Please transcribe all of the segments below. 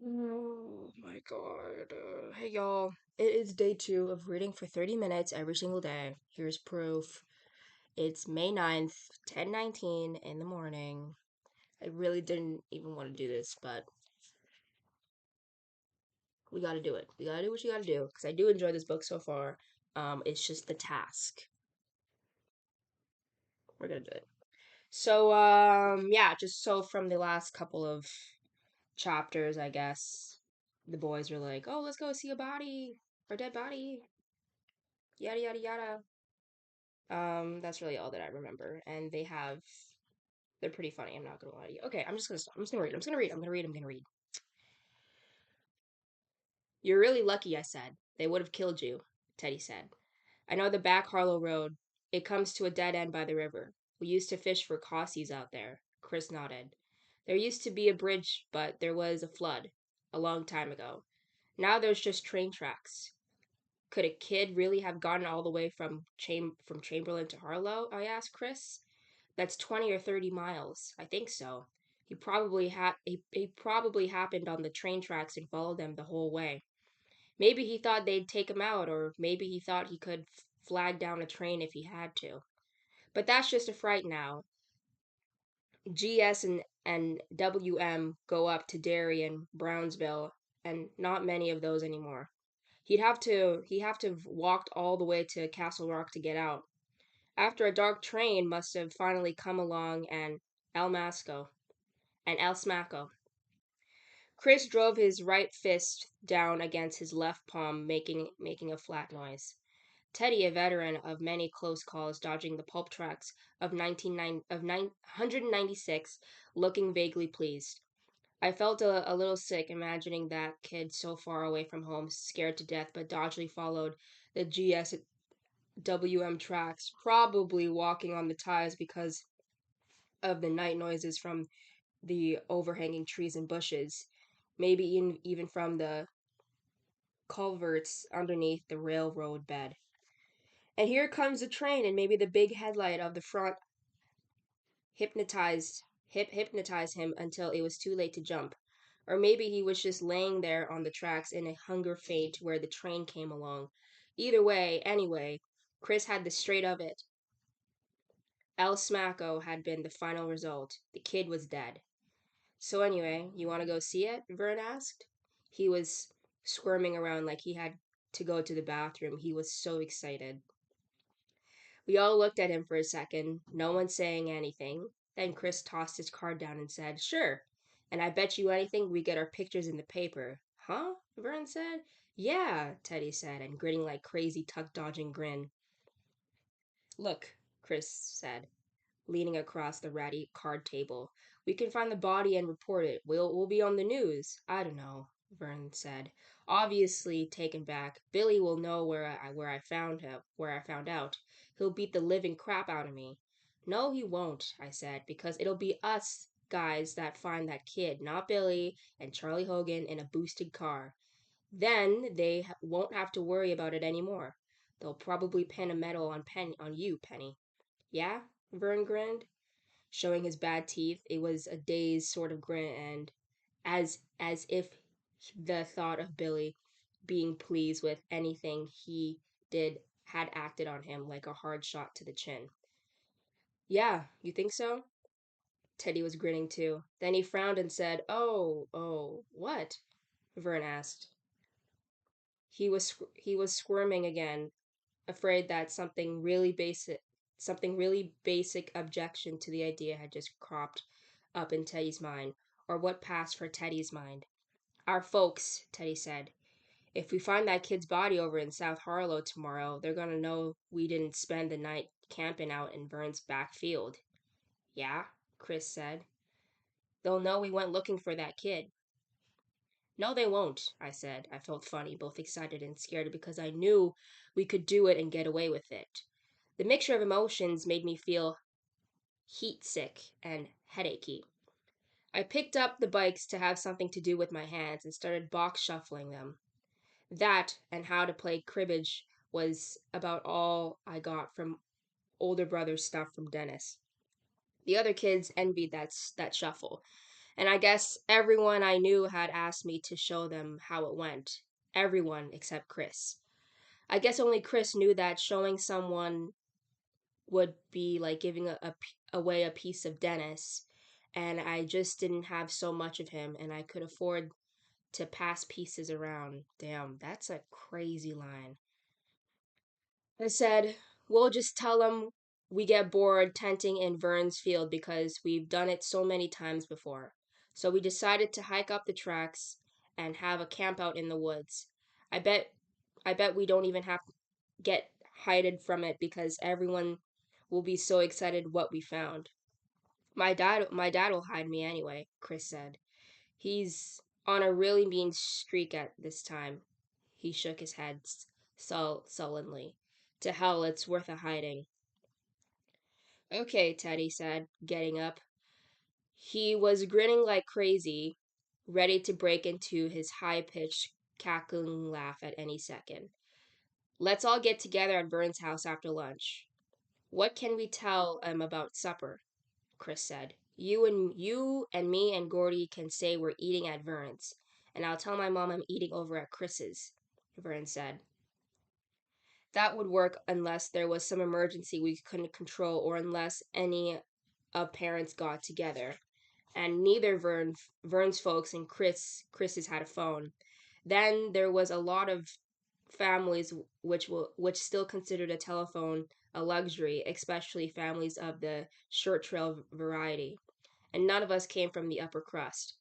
Oh my god. Hey y'all. It is day 2 of reading for 30 minutes every single day. Here's proof. It's May 9th, 10:19 in the morning. I really didn't even want to do this, but we gotta do it. We gotta do what you gotta do, because I do enjoy this book so far. It's just the task. We're gonna do it. So, yeah, just so from the last couple of chapters, I guess, the boys were like, oh, let's go see a body, or dead body, yada yada yada. That's really all that I remember. And they're pretty funny. I'm not gonna lie to you. Okay, I'm just gonna stop. I'm just gonna read. I'm just gonna read. I'm gonna read. I'm gonna read. You're really lucky, I said. They would have killed you, Teddy said. I know the back Harlow Road. It comes to a dead end by the river. We used to fish for Cossies out there. Chris nodded. There used to be a bridge, but there was a flood a long time ago. Now there's just train tracks. Could a kid really have gotten all the way from Chamberlain to Harlow? I asked Chris. That's 20 or 30 miles. I think so. He probably happened on the train tracks and followed them the whole way. Maybe he thought they'd take him out, or maybe he thought he could flag down a train if he had to. But that's just a fright now. GS and WM go up to Derry and Brownsville, and not many of those anymore. He'd have to have walked all the way to Castle Rock to get out. After a dark train must have finally come along and El Masco and El Smacco. Chris drove his right fist down against his left palm, making a flat noise. Teddy, a veteran of many close calls dodging the pulp tracks of 196, looking vaguely pleased. I felt a little sick imagining that kid so far away from home, scared to death, but dodgily followed the GSWM tracks, probably walking on the ties because of the night noises from the overhanging trees and bushes, maybe even from the culverts underneath the railroad bed. And here comes the train, and maybe the big headlight of the front hypnotized him until it was too late to jump. Or maybe he was just laying there on the tracks in a hunger faint where the train came along. Either way, anyway, Chris had the straight of it. El Smacko had been the final result. The kid was dead. So anyway, you want to go see it? Vern asked. He was squirming around like he had to go to the bathroom. He was so excited. We all looked at him for a second, no one saying anything. Then Chris tossed his card down and said, Sure. And I bet you anything we get our pictures in the paper. Huh? Vern said. Yeah, Teddy said, and grinning like crazy tuck dodging grin. Look, Chris said, leaning across the ratty card table. We can find the body and report it. We'll be on the news. I don't know, Vern said, obviously taken back. Billy will know where I found him, where I found out. He'll beat the living crap out of me. No, he won't, I said, because it'll be us guys that find that kid, not Billy and Charlie Hogan in a boosted car. Then they won't have to worry about it anymore. They'll probably pin a medal on you, Penny. Yeah? Vern grinned, showing his bad teeth. It was a dazed sort of grin, and as if the thought of Billy being pleased with anything he did had acted on him like a hard shot to the chin. Yeah, you think so? Teddy was grinning too. Then he frowned and said, Oh, what? Vern asked. He was squirming again, afraid that something really basic objection to the idea had just cropped up in Teddy's mind, or what passed for Teddy's mind. Our folks, Teddy said. If we find that kid's body over in South Harlow tomorrow, they're gonna know we didn't spend the night camping out in Vern's back field. Yeah, Chris said. They'll know we went looking for that kid. No, they won't, I said. I felt funny, both excited and scared, because I knew we could do it and get away with it. The mixture of emotions made me feel heat sick and headachy. I picked up the bikes to have something to do with my hands and started box shuffling them. That and how to play cribbage was about all I got from older brother's stuff from Dennis. The other kids envied that shuffle, And I guess everyone I knew had asked me to show them how it went. Everyone except Chris. I guess only Chris knew that showing someone would be like giving away a piece of Dennis, and I just didn't have so much of him, and I could afford to pass pieces around. Damn, that's a crazy line. I said, we'll just tell them we get bored tenting in Vern's field because we've done it so many times before. So we decided to hike up the tracks and have a camp out in the woods. I bet I bet we don't even have to get hided from it because everyone will be so excited what we found. My dad will hide me anyway, Chris said. He's on a really mean streak at this time. He shook his head sullenly. To hell, it's worth a hiding. Okay, Teddy said, getting up. He was grinning like crazy, ready to break into his high pitched, cackling laugh at any second. Let's all get together at Vern's house after lunch. What can we tell him about supper? Chris said. You and me and Gordy can say we're eating at Vern's, and I'll tell my mom I'm eating over at Chris's, Vern said. That would work unless there was some emergency we couldn't control or unless any of parents got together. And neither Vern's folks and Chris's had a phone. Then there was a lot of families which still considered a telephone a luxury, especially families of the short trail variety. And none of us came from the upper crust.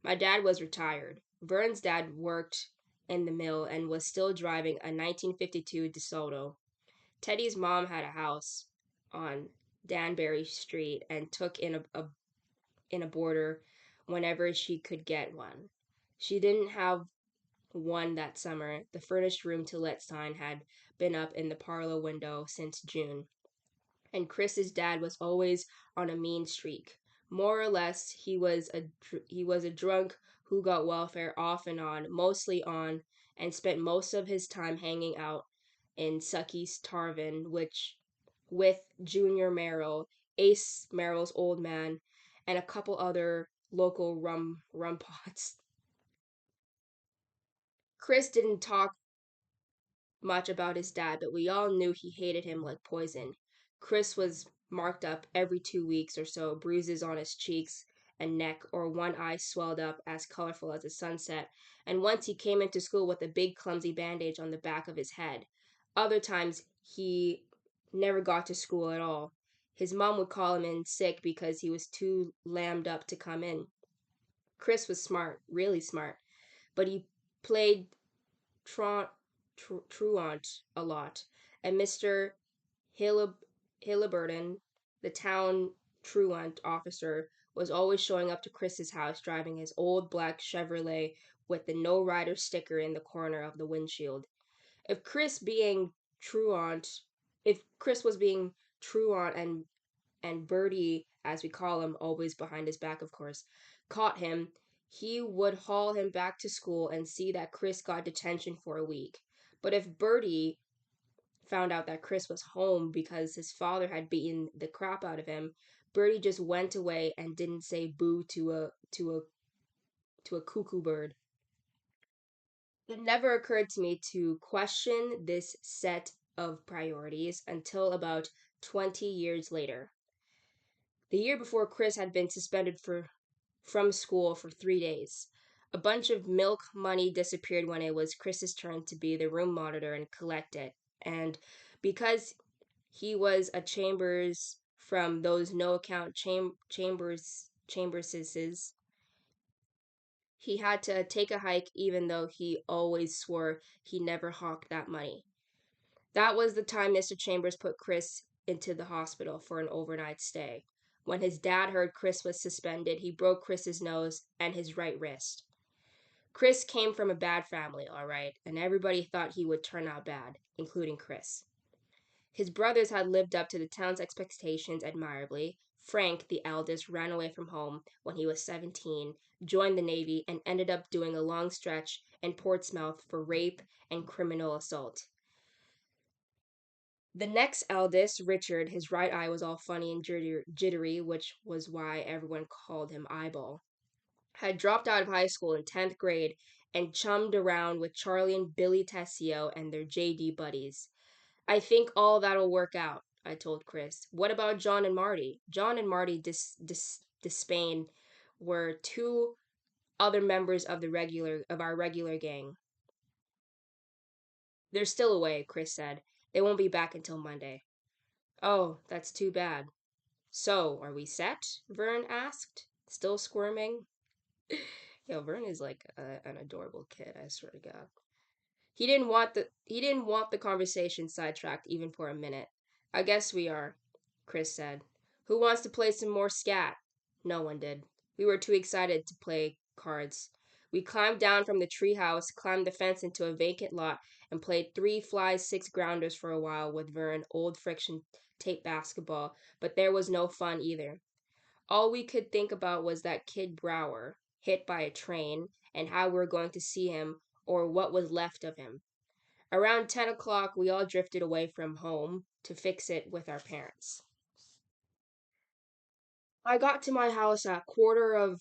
My dad was retired. Vern's dad worked in the mill and was still driving a 1952 DeSoto. Teddy's mom had a house on Danbury Street and took in a boarder whenever she could get one. She didn't have one that summer. The furnished room to let sign had been up in the parlor window since June, and Chris's dad was always on a mean streak. More or less, he was a drunk who got welfare off and on, mostly on, and spent most of his time hanging out in Sucky's Tarvin, which with Junior Merrill, Ace Merrill's old man, and a couple other local rumpots. Chris didn't talk much about his dad, but we all knew he hated him like poison. Chris was marked up every 2 weeks or so, bruises on his cheeks and neck, or one eye swelled up as colorful as a sunset, and once he came into school with a big clumsy bandage on the back of his head. Other times he never got to school at all. His mom would call him in sick because he was too lammed up to come in. Chris was smart, really smart, but he played truant a lot, and Mr. Hilleburton, the town truant officer, was always showing up to Chris's house driving his old black Chevrolet with the no rider sticker in the corner of the windshield. If Chris being truant, if Chris was being truant and Bertie, as we call him, always behind his back, of course, caught him, he would haul him back to school and see that Chris got detention for a week. But if Bertie found out that Chris was home because his father had beaten the crap out of him, Bertie just went away and didn't say boo to a cuckoo bird. It never occurred to me to question this set of priorities until about 20 years later. The year before, Chris had been suspended from school for 3 days. A bunch of milk money disappeared when it was Chris's turn to be the room monitor and collect it. And because he was a Chambers from those no account Chamberses, he had to take a hike even though he always swore he never hawked that money. That was the time Mr. Chambers put Chris into the hospital for an overnight stay. When his dad heard Chris was suspended, he broke Chris's nose and his right wrist. Chris came from a bad family, all right, and everybody thought he would turn out bad, including Chris. His brothers had lived up to the town's expectations admirably. Frank, the eldest, ran away from home when he was 17, joined the Navy, and ended up doing a long stretch in Portsmouth for rape and criminal assault. The next eldest, Richard, his right eye was all funny and jittery, which was why everyone called him Eyeball. had dropped out of high school in 10th grade and chummed around with Charlie and Billy Tessio and their JD buddies. I think all that'll work out, I told Chris. What about John and Marty? John and Marty Despain were two other members of our regular gang. They're still away, Chris said. They won't be back until Monday. Oh, that's too bad. So, are we set? Vern asked, still squirming. Yo, Vern is like an adorable kid, I swear to God. He didn't want the conversation sidetracked even for a minute. I guess we are, Chris said. Who wants to play some more scat? No one did. We were too excited to play cards. We climbed down from the treehouse, climbed the fence into a vacant lot, and played 3 flies, 6 grounders for a while with Vern, old friction tape basketball, but there was no fun either. All we could think about was that kid Brower, hit by a train, and how we were going to see him, or what was left of him. Around 10 o'clock, we all drifted away from home to fix it with our parents. I got to my house at quarter of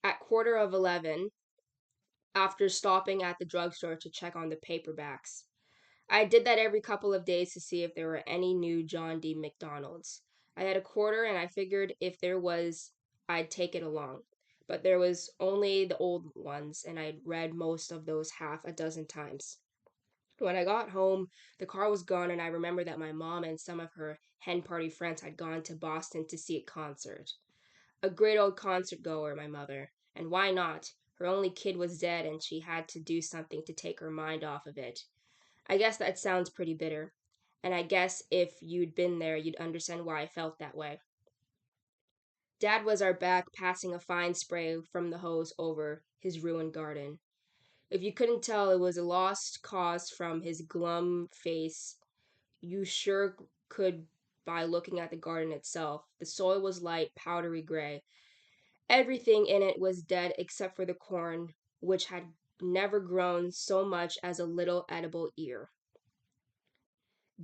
11 after stopping at the drugstore to check on the paperbacks. I did that every couple of days to see if there were any new John D. McDonald's. I had a quarter and I figured if there was, I'd take it along. But there was only the old ones, and I'd read most of those half a dozen times. When I got home, the car was gone, and I remember that my mom and some of her hen party friends had gone to Boston to see a concert. A great old concert goer, my mother. And why not? Her only kid was dead, and she had to do something to take her mind off of it. I guess that sounds pretty bitter. And I guess if you'd been there, you'd understand why I felt that way. Dad was our back, passing a fine spray from the hose over his ruined garden. If you couldn't tell it was a lost cause from his glum face, you sure could by looking at the garden itself. The soil was light, powdery gray. Everything in it was dead except for the corn, which had never grown so much as a little edible ear.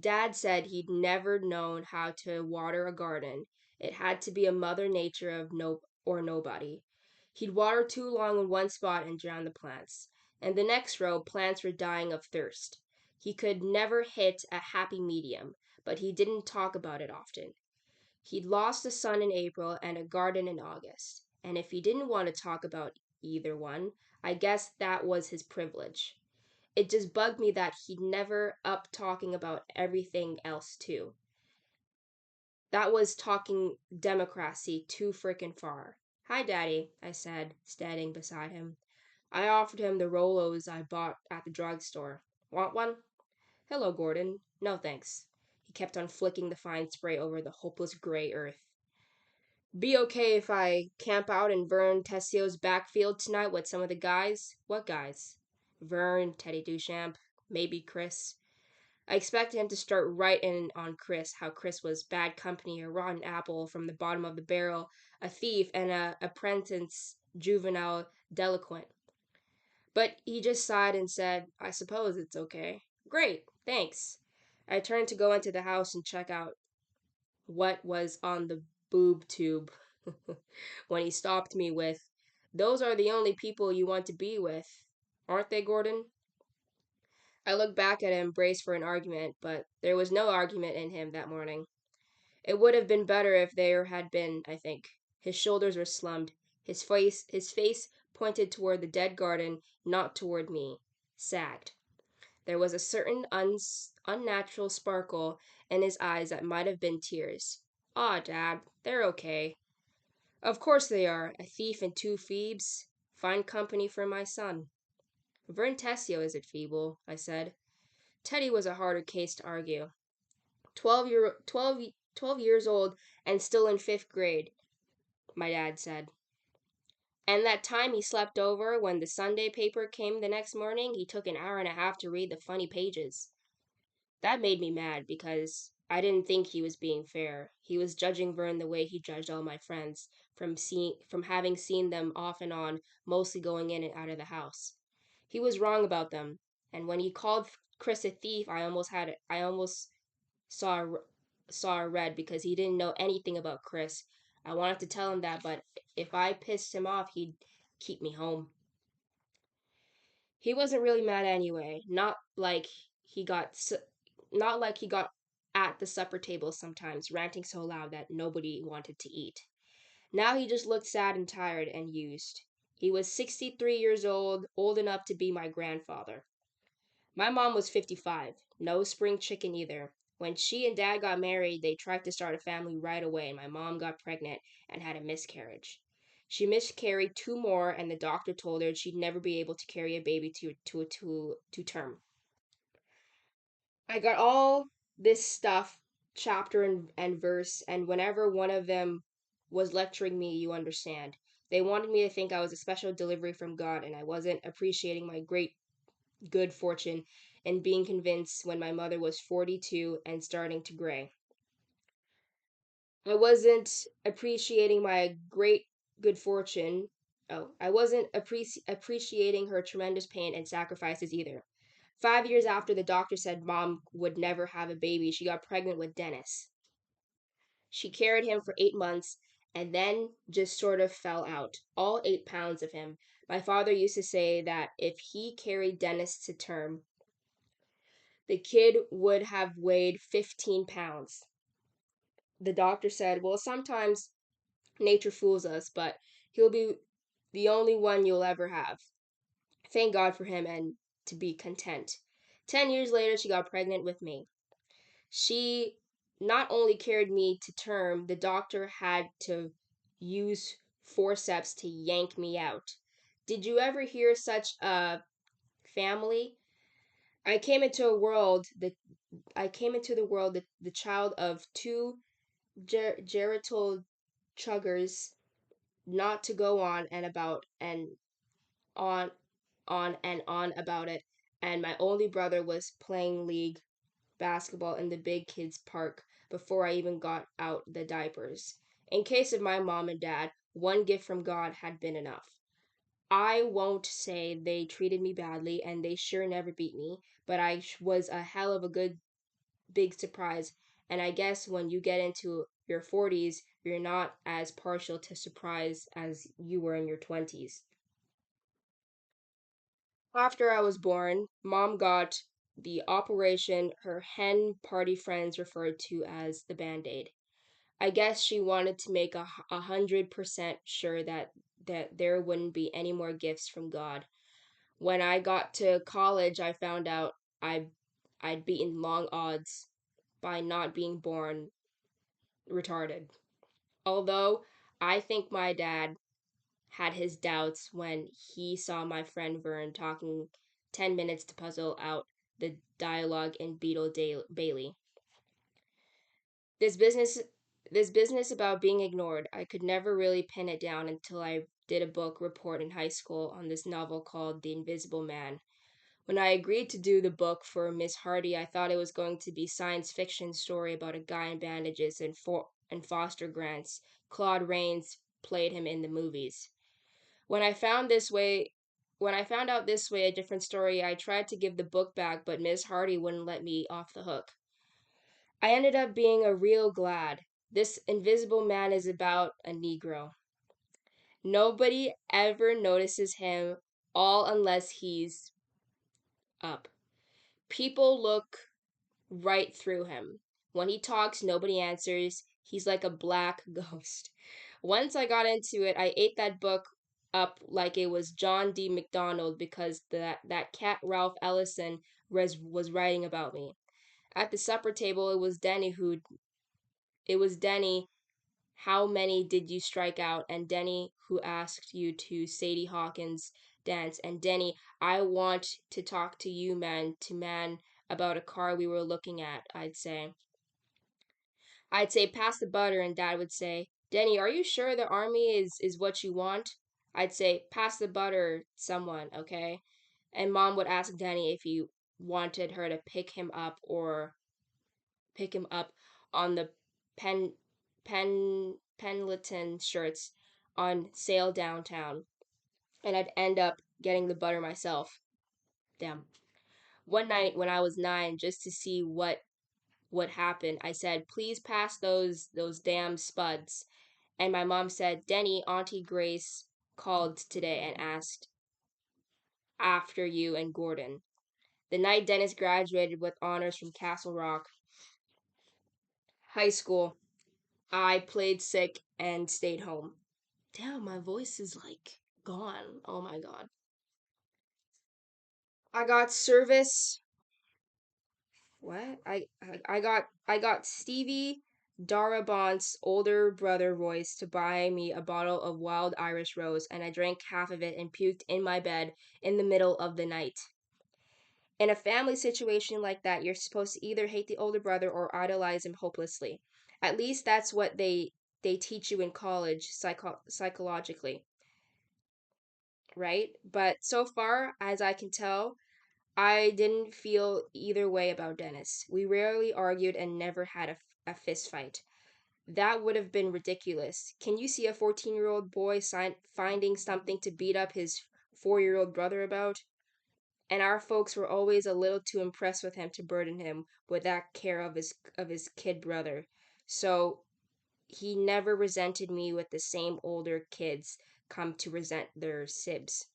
Dad said he'd never known how to water a garden. It had to be a mother nature of no or nobody. He'd water too long in one spot and drown the plants. And the next row, plants were dying of thirst. He could never hit a happy medium, but he didn't talk about it often. He'd lost a son in April and a garden in August. And if he didn't want to talk about either one, I guess that was his privilege. It just bugged me that he'd never up talking about everything else too. That was talking democracy too frickin' far. Hi, Daddy, I said, standing beside him. I offered him the Rolos I bought at the drugstore. Want one? Hello, Gordon. No, thanks. He kept on flicking the fine spray over the hopeless gray earth. Be okay if I camp out in Vern Tessio's backfield tonight with some of the guys? What guys? Vern, Teddy Duchamp, maybe Chris. I expected him to start right in on Chris, how Chris was bad company, a rotten apple from the bottom of the barrel, a thief, and a apprentice juvenile delinquent. But he just sighed and said, I suppose it's okay. Great, thanks. I turned to go into the house and check out what was on the boob tube when he stopped me with, Those are the only people you want to be with, aren't they, Gordon? I looked back at him, braced for an argument, but there was no argument in him that morning. It would have been better if there had been, I think. His shoulders were slumped, his face pointed toward the dead garden, not toward me, sagged. There was a certain unnatural sparkle in his eyes that might have been tears. Ah, Dad, they're okay. Of course they are. A thief and two Phoebes. Fine company for my son. Vern Tessio isn't feeble, I said. Teddy was a harder case to argue. 12 years old and still in 5th grade, my dad said. And that time he slept over when the Sunday paper came the next morning, he took an hour and a half to read the funny pages. That made me mad because I didn't think he was being fair. He was judging Vern the way he judged all my friends, from having seen them off and on, mostly going in and out of the house. He was wrong about them, and when he called Chris a thief, I almost saw saw red because he didn't know anything about Chris. I wanted to tell him that, but if I pissed him off, keep me home. He wasn't really mad anyway. He got not like he got at the supper table sometimes, ranting so loud that nobody wanted to eat. Now he just looked sad and tired and used. He was 63 years old, old enough to be my grandfather. My mom was 55, no spring chicken either. When she and dad got married, they tried to start a family right away, and my mom got pregnant and had a miscarriage. She miscarried two more, and the doctor told her she'd never be able to carry a baby to term. I got all this stuff, chapter and verse, and whenever one of them was lecturing me, you understand. They wanted me to think I was a special delivery from God, and I wasn't appreciating my great good fortune and being convinced when my mother was 42 and starting to gray. I wasn't appreciating my great good fortune. I wasn't appreciating her tremendous pain and sacrifices either. 5 years after the doctor said mom would never have a baby, she got pregnant with Dennis. She carried him for 8 months and then just sort of fell out. All 8 pounds of him. My father used to say that if he carried Dennis to term, the kid would have weighed 15 pounds. The doctor said, well, sometimes nature fools us, but he'll be the only one you'll ever have. Thank God for him and to be content. 10 years later, she got pregnant with me. She not only carried me to term, the doctor had to use forceps to yank me out. Did you ever hear such a family? I came into a world that I came into the world the child of two genital chuggers, not to go on and about and on on about it, and my only brother was playing league basketball in the big kids park before I even got out the diapers. In case of my mom and dad, one gift from God had been enough. I won't say they treated me badly and they sure never beat me, but I was a hell of a good big surprise. And I guess when you get into your 40s, you're not as partial to surprise as you were in your 20s. After I was born, mom got the operation her hen party friends referred to as the band aid. I guess she wanted to make 100% sure that there wouldn't be any more gifts from God. When I got to college, I found out I I'd beaten long odds by not being born retarded. Although I think my dad had his doubts when he saw my friend Vern talking 10 minutes to puzzle out the dialogue in Bailey. This business this business about being ignored, I could never really pin it down until I did a book report in high school on this novel called The Invisible Man. When I agreed to do the book for Miss Hardy, I thought it was going to be science fiction story about a guy in bandages and foster grants. Claude Rains played him in the movies. When I found this way, when I found out this way a different story, I tried to give the book back, but Miss Hardy wouldn't let me off the hook. I ended up being a real glad. This invisible man is about a Negro. Nobody ever notices him, all unless he's up. People look right through him. When he talks, nobody answers. He's like a black ghost. Once I got into it, I ate that book up like it was John D. MacDonald because that cat Ralph Ellison was writing about me. At the supper table, it was Denny, how many did you strike out? And Denny who asked you to Sadie Hawkins dance. And Denny, I want to talk to you man to man about a car we were looking at, I'd say pass the butter, and Dad would say, Denny, are you sure the army is what you want? I'd say, pass the butter, someone, okay? And Mom would ask Denny if he wanted her to pick him up on the pen Pendleton shirts on sale downtown, and I'd end up getting the butter myself. Damn. One night when I was 9, just to see what happened, I said, "Please pass those damn spuds." And my mom said, "Denny, Auntie Grace called today and asked after you and Gordon. The night Dennis graduated with honors from Castle Rock High School, I played sick and stayed home. Damn, my voice is like gone. Oh my god. I got service. What? I got Stevie Darabant's older brother Royce to buy me a bottle of wild Irish rose, and I drank half of it and puked in my bed in the middle of the night. In a family situation like that, you're supposed to either hate the older brother or idolize him hopelessly. At least that's what they teach you in college psychologically, right? But so far as I can tell, I didn't feel either way about Dennis. We rarely argued and never had a fist fight. That would have been ridiculous. Can you see a 14-year-old boy finding something to beat up his 4-year-old brother about? And our folks were always a little too impressed with him to burden him with that care of his kid brother. So he never resented me with the same older kids come to resent their sibs.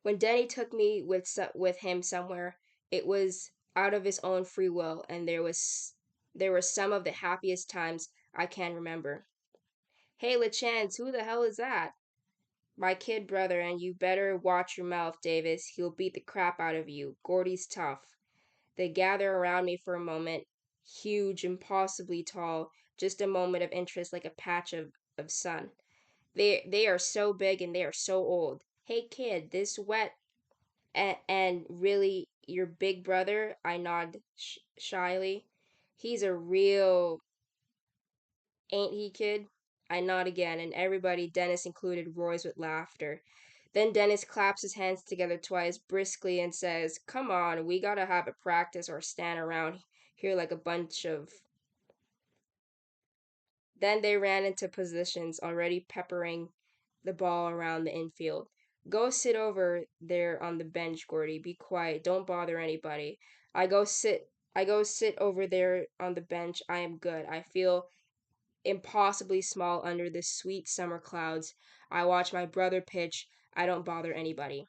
When Denny took me with him somewhere, it was out of his own free will, and there were some of the happiest times I can remember. Hey, LeChance, who the hell is that? My kid brother, and you better watch your mouth, Davis. He'll beat the crap out of you. Gordy's tough. They gather around me for a moment, huge, impossibly tall, just a moment of interest like a patch of sun. They are so big and they are so old. Hey kid, this wet and really your big brother? I nod shyly. He's a real, ain't he, kid? I nod again, and everybody, Dennis included, roars with laughter. Then Dennis claps his hands together twice briskly and says, "Come on, we gotta have a practice or stand around here like a bunch of." Then they ran into positions, already peppering the ball around the infield. Go sit over there on the bench, Gordy. Be quiet. Don't bother anybody. I go sit over there on the bench. I am good. I feel impossibly small under the sweet summer clouds. I watch my brother pitch. I don't bother anybody.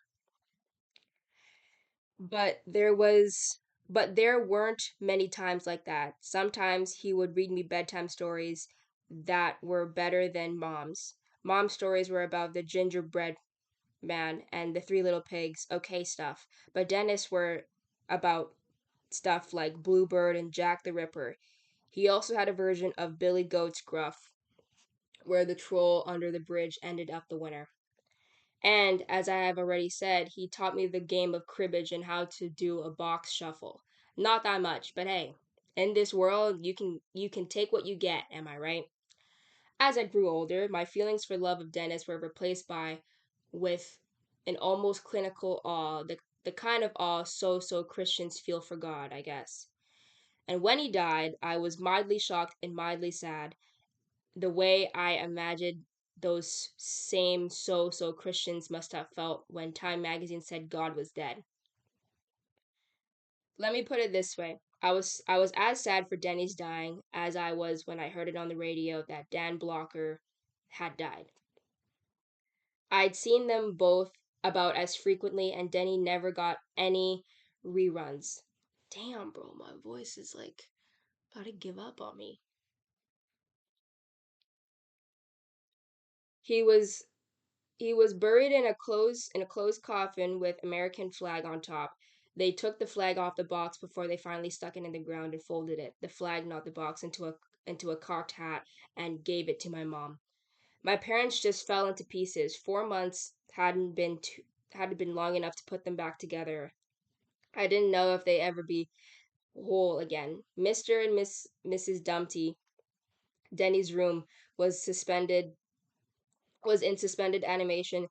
But there weren't many times like that. Sometimes he would read me bedtime stories that were better than mom's. Mom's stories were about the gingerbread man and the three little pigs, okay stuff. But Dennis were about stuff like Bluebird and Jack the Ripper. He also had a version of Billy Goat's Gruff, where the troll under the bridge ended up the winner. And as I have already said, he taught me the game of cribbage and how to do a box shuffle. Not that much, but hey, in this world you can take what you get, am I right? As I grew older, my feelings for love of Dennis were replaced by with an almost clinical awe, the kind of awe so Christians feel for God, I guess. And when he died, I was mildly shocked and mildly sad, the way I imagined those same so Christians must have felt when Time magazine said God was dead. Let me put it this way. I was as sad for Denny's dying as I was when I heard it on the radio that Dan Blocker had died. I'd seen them both about as frequently and Denny never got any reruns. Damn, bro, my voice is like about to give up on me. He was He was buried in a closed coffin with American flag on top. They took the flag off the box before they finally stuck it in the ground and folded it, the flag, not the box, into a cocked hat and gave it to my mom. My parents just fell into pieces. 4 months hadn't been long enough to put them back together. I didn't know if they ever be whole again. Mr. and Mrs. Dumpty, Denny's room was suspended was in suspended animation.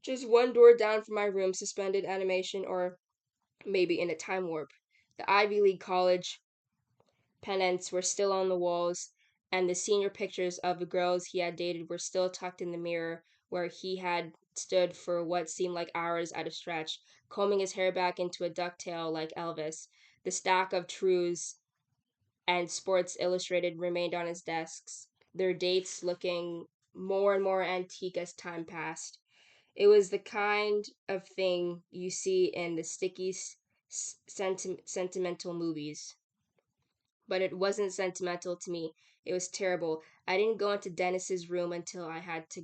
Just one door down from my room, suspended animation, or maybe in a time warp. The Ivy League college pennants were still on the walls, and the senior pictures of the girls he had dated were still tucked in the mirror where he had stood for what seemed like hours at a stretch, combing his hair back into a ducktail like Elvis. The stack of Trues and Sports Illustrated remained on his desks, their dates looking more and more antique as time passed. It was the kind of thing you see in the sticky, sentimental movies, but it wasn't sentimental to me. It was terrible. I didn't go into Dennis's room until I had to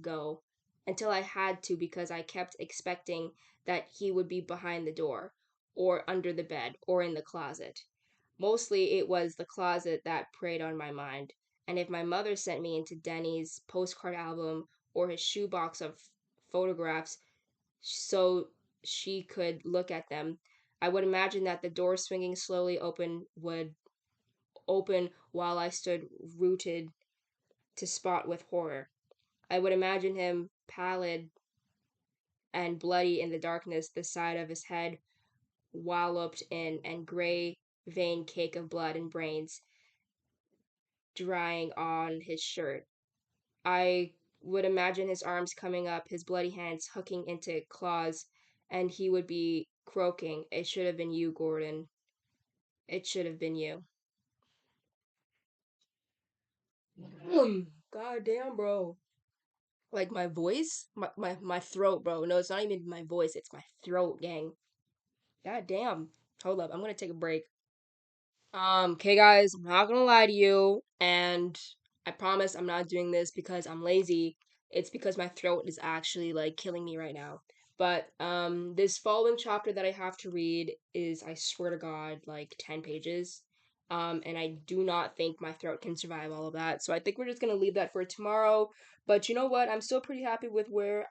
because I kept expecting that he would be behind the door, or under the bed, or in the closet. Mostly it was the closet that preyed on my mind. And if my mother sent me into Denny's postcard album or his shoebox of photographs so she could look at them, I would imagine that the door swinging slowly open while I stood rooted to spot with horror. I would imagine him pallid and bloody in the darkness, the side of his head walloped in and gray veined cake of blood and brains drying on his shirt. I would imagine his arms coming up, his bloody hands hooking into claws, and he would be croaking, "It should have been you, Gordon. It should have been you." God damn, bro. Like my voice, my throat, bro. No, it's not even my voice, it's my throat, gang. God damn. Hold up, I'm gonna take a break. Okay, guys, I'm not gonna lie to you, and I promise I'm not doing this because I'm lazy. It's because my throat is actually like killing me right now. But this following chapter that I have to read is, I swear to God, like 10 pages. And I do not think my throat can survive all of that. So I think we're just gonna leave that for tomorrow. But you know what? I'm still pretty happy with where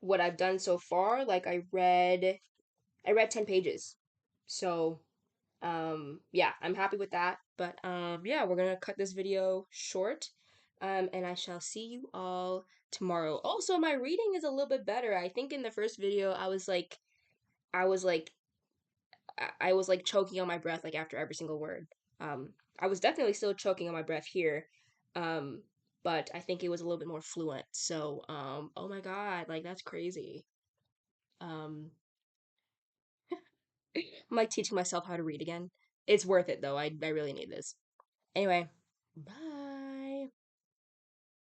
what I've done so far. Like I read 10 pages. So yeah, I'm happy with that. But yeah, we're gonna cut this video short. And I shall see you all tomorrow. Also, my reading is a little bit better. I think in the first video I was like I was like choking on my breath like after every single word. I was definitely still choking on my breath here. Um but I think it was a little bit more fluent. So oh my god, like that's crazy. Um I'm like teaching myself how to read again. It's worth it though. I really need this. Anyway, bye.